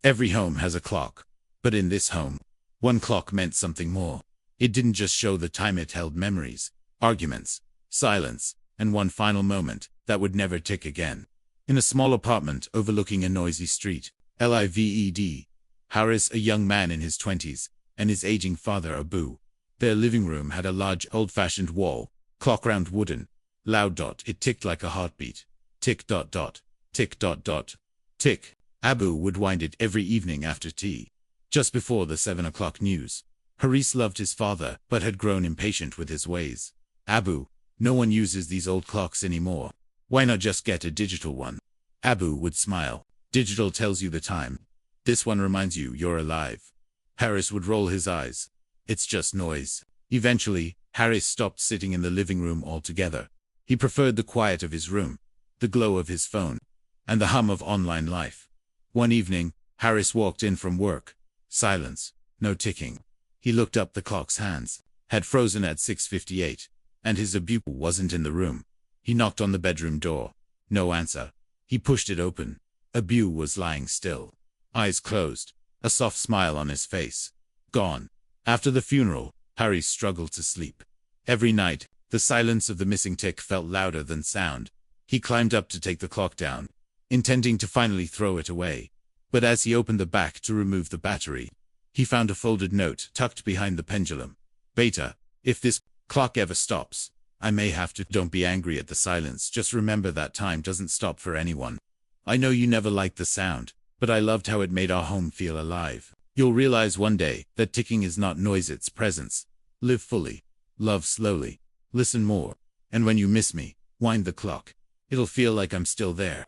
Every home has a clock. But in this home, one clock meant something more. It didn't just show the time, it held memories, arguments, silence, and one final moment that would never tick again. In a small apartment overlooking a noisy street, Lived, Haris, a young man in his 20s, and his aging father Abu. Their living room had a large old-fashioned wall clock, round, wooden, loud. It ticked like a heartbeat. Tick. Tick. Tick. Abu would wind it every evening after tea, just before the 7 o'clock news. Haris loved his father, but had grown impatient with his ways. Abu, no one uses these old clocks anymore. Why not just get a digital one? Abu would smile. Digital tells you the time. This one reminds you you're alive. Haris would roll his eyes. It's just noise. Eventually, Haris stopped sitting in the living room altogether. He preferred the quiet of his room, the glow of his phone, and the hum of online life. One evening, Haris walked in from work. Silence, no ticking. He looked up. The clock's hands had frozen at 6:58, and his Abu wasn't in the room. He knocked on the bedroom door. No answer. He pushed it open. Abu was lying still, eyes closed, a soft smile on his face. Gone. After the funeral, Haris struggled to sleep. Every night, the silence of the missing tick felt louder than sound. He climbed up to take the clock down, intending to finally throw it away. But as he opened the back to remove the battery, he found a folded note tucked behind the pendulum. Beta, if this clock ever stops, I may have to. Don't be angry at the silence. Just remember that time doesn't stop for anyone. I know you never liked the sound, but I loved how it made our home feel alive. You'll realize one day that ticking is not noise, it's presence. Live fully. Love slowly. Listen more. And when you miss me, wind the clock. It'll feel like I'm still there.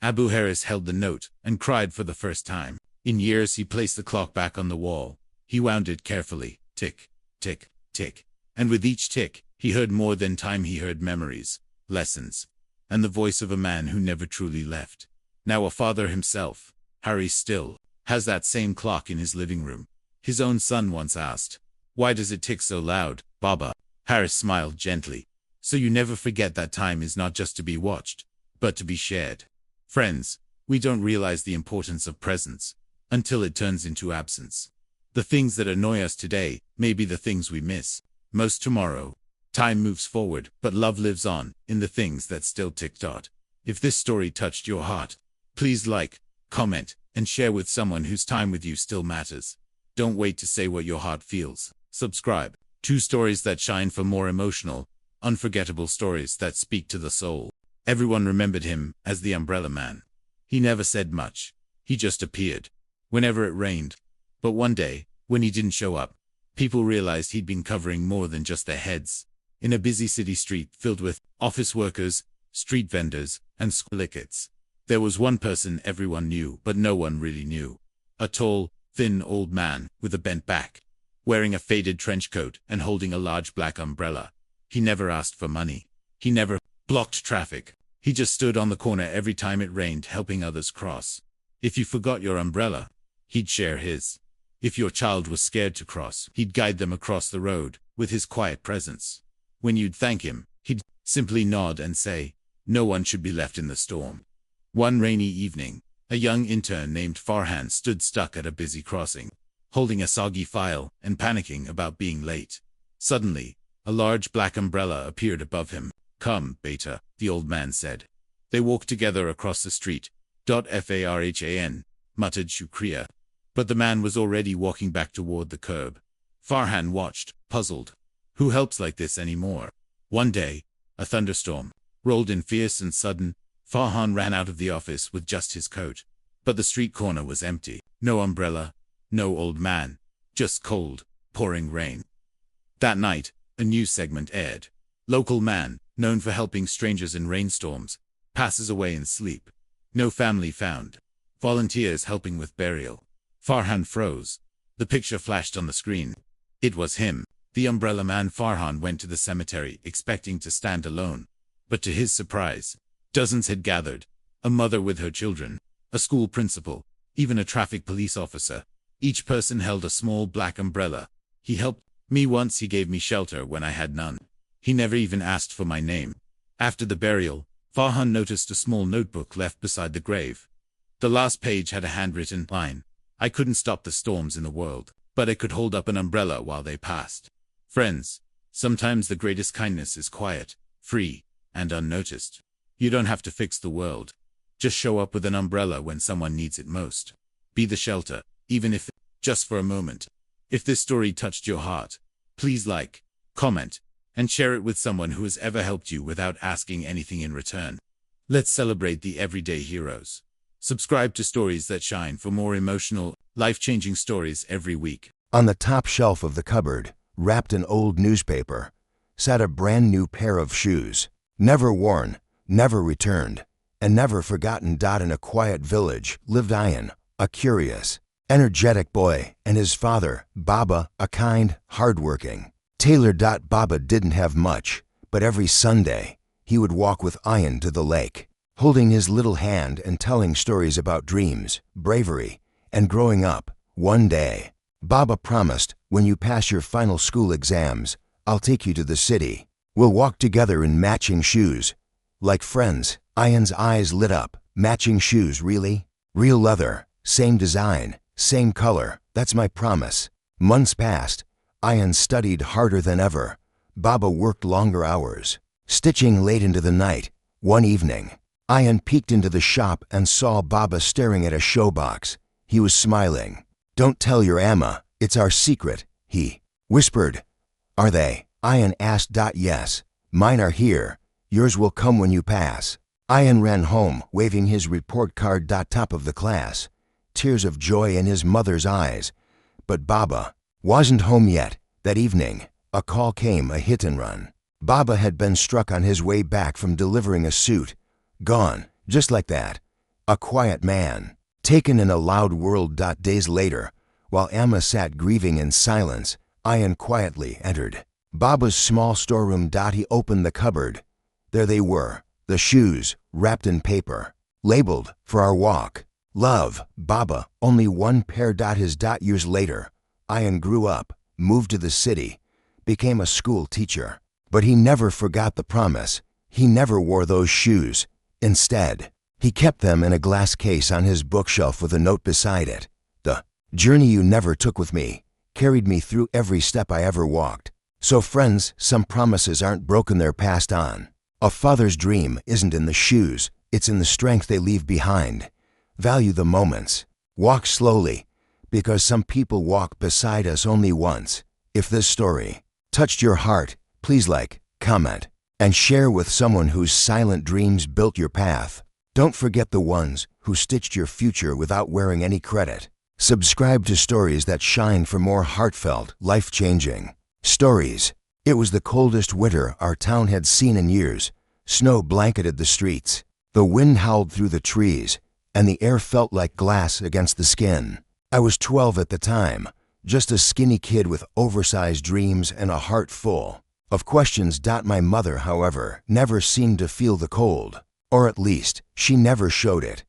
Abu Haris held the note and cried for the first time. In years, he placed the clock back on the wall. He wound it carefully. Tick, tick, tick. And with each tick, he heard more than time. He heard memories, lessons, and the voice of a man who never truly left. Now a father himself, Haris still has that same clock in his living room. His own son once asked, "Why does it tick so loud, Baba?" Haris smiled gently. "So you never forget that time is not just to be watched, but to be shared." Friends, we don't realize the importance of presence until it turns into absence. The things that annoy us today may be the things we miss most tomorrow. Time moves forward, but love lives on in the things that still tick. If this story touched your heart, please like, comment, and share with someone whose time with you still matters. Don't wait to say what your heart feels. Subscribe. 2 stories that shine for more emotional, unforgettable stories that speak to the soul. Everyone remembered him as the Umbrella Man. He never said much. He just appeared whenever it rained. But one day, when he didn't show up, people realized he'd been covering more than just their heads. In a busy city street filled with office workers, street vendors, and school kids, there was one person everyone knew, but no one really knew. A tall, thin old man with a bent back, wearing a faded trench coat and holding a large black umbrella. He never asked for money. He never blocked traffic. He just stood on the corner every time it rained, helping others cross. If you forgot your umbrella, he'd share his. If your child was scared to cross, he'd guide them across the road with his quiet presence. When you'd thank him, he'd simply nod and say, "No one should be left in the storm." One rainy evening, a young intern named Farhan stood stuck at a busy crossing, holding a soggy file and panicking about being late. Suddenly, a large black umbrella appeared above him. "Come, Beta," the old man said. They walked together across the street. Farhan muttered Shukriya. But the man was already walking back toward the curb. Farhan watched, puzzled. Who helps like this anymore? One day, a thunderstorm rolled in fierce and sudden. Farhan ran out of the office with just his coat. But the street corner was empty. No umbrella, no old man, just cold, pouring rain. That night, a news segment aired. Local man, known for helping strangers in rainstorms, passes away in sleep. No family found. Volunteers helping with burial. Farhan froze. The picture flashed on the screen. It was him, the Umbrella Man. Farhan went to the cemetery expecting to stand alone. But to his surprise, dozens had gathered. A mother with her children, a school principal, even a traffic police officer. Each person held a small black umbrella. "He helped me once. He gave me shelter when I had none. He never even asked for my name." After the burial, Farhan noticed a small notebook left beside the grave. The last page had a handwritten line. I couldn't stop the storms in the world, but I could hold up an umbrella while they passed. Friends, sometimes the greatest kindness is quiet, free, and unnoticed. You don't have to fix the world. Just show up with an umbrella when someone needs it most. Be the shelter, even if just for a moment. If this story touched your heart, please like, comment, and share it with someone who has ever helped you without asking anything in return. Let's celebrate the everyday heroes. Subscribe to Stories That Shine for more emotional, life-changing stories every week. On the top shelf of the cupboard, wrapped in old newspaper, sat a brand new pair of shoes. Never worn, never returned, and never forgotten. In a quiet village lived Ian, a curious, energetic boy, and his father, Baba, a kind, hardworking tailor. Baba didn't have much, but every Sunday, he would walk with Ian to the lake, holding his little hand and telling stories about dreams, bravery, and growing up. One day, Baba promised, when you pass your final school exams, I'll take you to the city. We'll walk together in matching shoes. Like friends, Ian's eyes lit up. Matching shoes, really? Real leather, same design, same color, that's my promise. Months passed. Ian studied harder than ever. Baba worked longer hours, stitching late into the night. One evening, Ian peeked into the shop and saw Baba staring at a showbox. He was smiling. Don't tell your Amma, it's our secret, he whispered. Are they? Ian asked. Yes, mine are here. Yours will come when you pass. Ian ran home, waving his report card. Top of the class, tears of joy in his mother's eyes. But Baba wasn't home yet. That evening, a call came, a hit and run. Baba had been struck on his way back from delivering a suit. Gone, just like that. A quiet man, taken in a loud world. Days later, while Amma sat grieving in silence, Ian quietly entered Baba's small storeroom. He opened the cupboard. There they were, the shoes, wrapped in paper, labeled, for our walk. Love, Baba, only one pair. Years later, Ian grew up, moved to the city, became a school teacher. But he never forgot the promise. He never wore those shoes. Instead, he kept them in a glass case on his bookshelf with a note beside it. The journey you never took with me carried me through every step I ever walked. So friends, some promises aren't broken, they're passed on. A father's dream isn't in the shoes, it's in the strength they leave behind. Value the moments. Walk slowly, because some people walk beside us only once. If this story touched your heart, please like, comment, and share with someone whose silent dreams built your path. Don't forget the ones who stitched your future without wearing any credit. Subscribe to Stories That Shine for more heartfelt, life-changing stories. It was the coldest winter our town had seen in years. Snow blanketed the streets. The wind howled through the trees, and the air felt like glass against the skin. I was 12 at the time, just a skinny kid with oversized dreams and a heart full of questions. My mother, however, never seemed to feel the cold, or at least, she never showed it.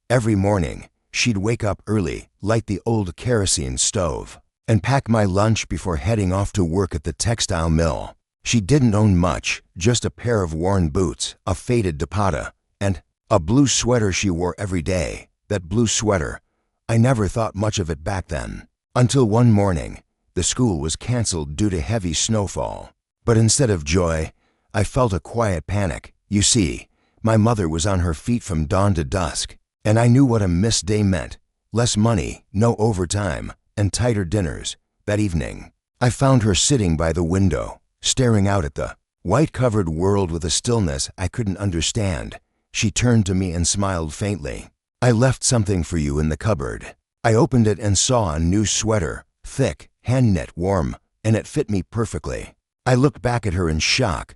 Every morning, she'd wake up early, light the old kerosene stove, and pack my lunch before heading off to work at the textile mill. She didn't own much, just a pair of worn boots, a faded dupatta, and a blue sweater she wore every day. That blue sweater, I never thought much of it back then. Until one morning, the school was canceled due to heavy snowfall. But instead of joy, I felt a quiet panic. You see, my mother was on her feet from dawn to dusk, and I knew what a missed day meant. Less money, no overtime, and tighter dinners. That evening, I found her sitting by the window, staring out at the white-covered world with a stillness I couldn't understand. She turned to me and smiled faintly. I left something for you in the cupboard. I opened it and saw a new sweater, thick, hand-knit, warm, and it fit me perfectly. I looked back at her in shock.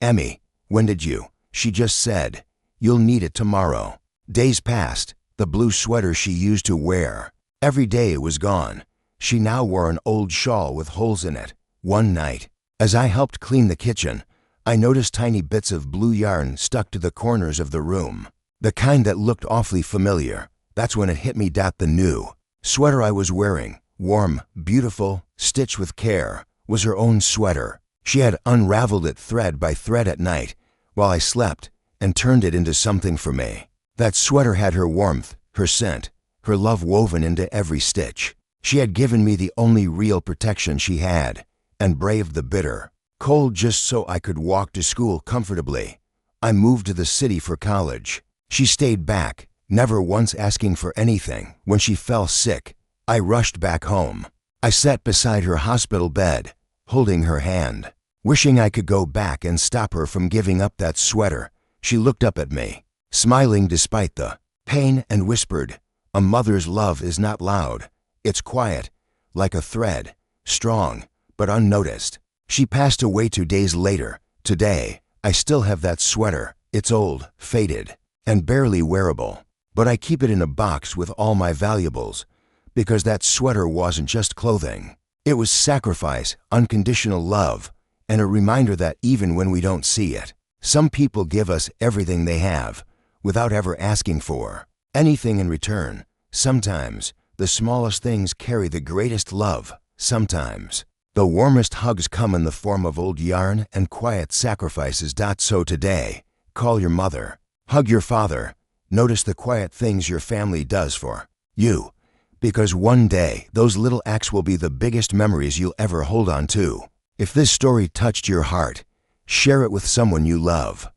Emmy, when did you? She just said, you'll need it tomorrow. Days passed. The blue sweater she used to wear every day was gone. She now wore an old shawl with holes in it. One night, as I helped clean the kitchen, I noticed tiny bits of blue yarn stuck to the corners of the room. The kind that looked awfully familiar. That's when it hit me. The new sweater I was wearing, warm, beautiful, stitched with care, was her own sweater. She had unraveled it thread by thread at night while I slept and turned it into something for me. That sweater had her warmth, her scent, her love woven into every stitch. She had given me the only real protection she had, and braved the bitter cold just so I could walk to school comfortably. I moved to the city for college. She stayed back, never once asking for anything. When she fell sick, I rushed back home. I sat beside her hospital bed, holding her hand, wishing I could go back and stop her from giving up that sweater. She looked up at me, smiling despite the pain, and whispered, "A mother's love is not loud. It's quiet, like a thread, strong, but unnoticed." She passed away 2 days later. Today, I still have that sweater. It's old, faded, and barely wearable, but I keep it in a box with all my valuables, because that sweater wasn't just clothing. It was sacrifice, unconditional love, and a reminder that even when we don't see it, some people give us everything they have, without ever asking for anything in return. Sometimes, the smallest things carry the greatest love. Sometimes, the warmest hugs come in the form of old yarn and quiet sacrifices. So today, call your mother, hug your father, notice the quiet things your family does for you, because one day those little acts will be the biggest memories you'll ever hold on to. If this story touched your heart, share it with someone you love.